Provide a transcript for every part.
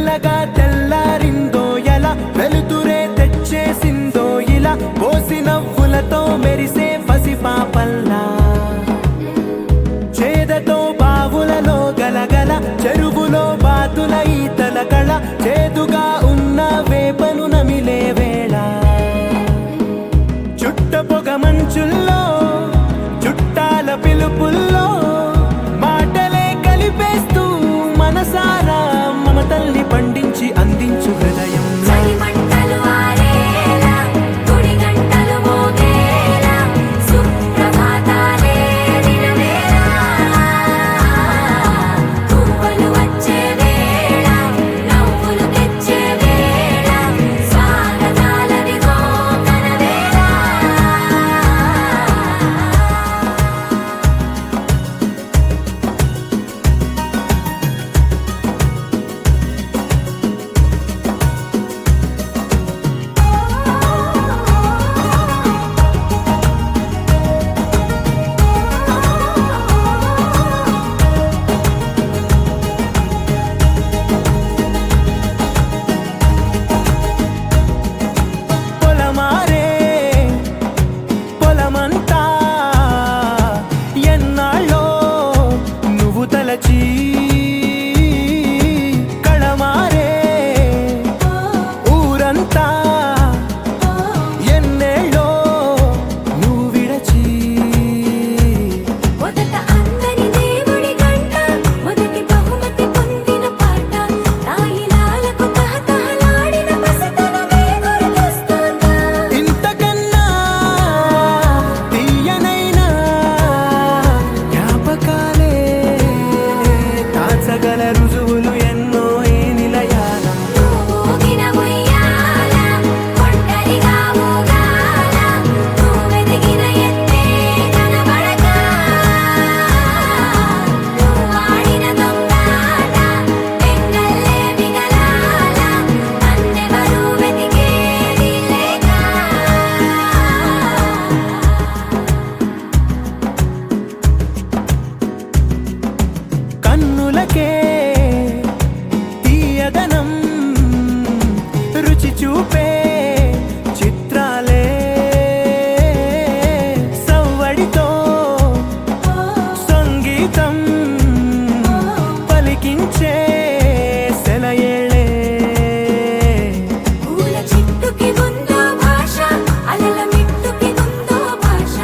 మెల్లగా తెల్లారిందో ఎలా వెలుతురే తెచ్చేసిందో ఇలా పోసి నవ్వులతో మెరిసే పసిపాపల్లా చేదతో బావులలో గలగల చెరువులో బాతుల ఈతల కళ చేదుగా ఉన్న వేపను నమిలే వేళ చుట్ట పొగ మంచుల్లో చుట్టాల పిలుపుల్లో మాటలే కలిపేస్తూ మనసారా మమతల్ని పండించి అందించు హృదయం కళమారే ఊరంతా ఎన్నేళ్ళో నువ్వు విడచి మొదట అందరి దేవుడి గంట మొదటి బహుమతి పొందిన పాట తాయిలాలకు తహతహలాడిన పసితనమే గుర్తొస్తుందా ఇంతకన్నా తీయనైనా జ్ఞాపకాలే తాచగల రుజువులు ఎన్నో ఈ నిలయాల ఊగిన ఉయ్యాల ఒంటరిగా ఊగాల నువ్వెదిగిన ఎత్తే కనబడక నువ్వాడిన దొంగాట పెంగల్లే మిగలాల నన్నెవరూ వెతికేది లేక కన్నులకే తీయదనం రుచి చూపే చిత్రాలే సవ్వడితో సంగీతం పలికించే సెలయేళే పూల చిట్టుకి ఉందో భాష అలల మిట్టుకి ఉందో భాష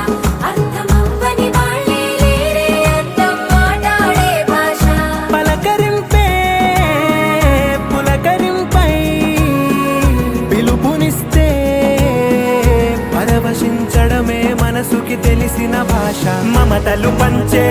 అర్థమవ్వని వాళ్ళే లేరే అర్థం మాట్లాడే భాష పలకరింపే పులకరింపై పిలుపునిస్తే పరవశించడమే మనసుకి తెలిసిన భాష మమతలు పంచే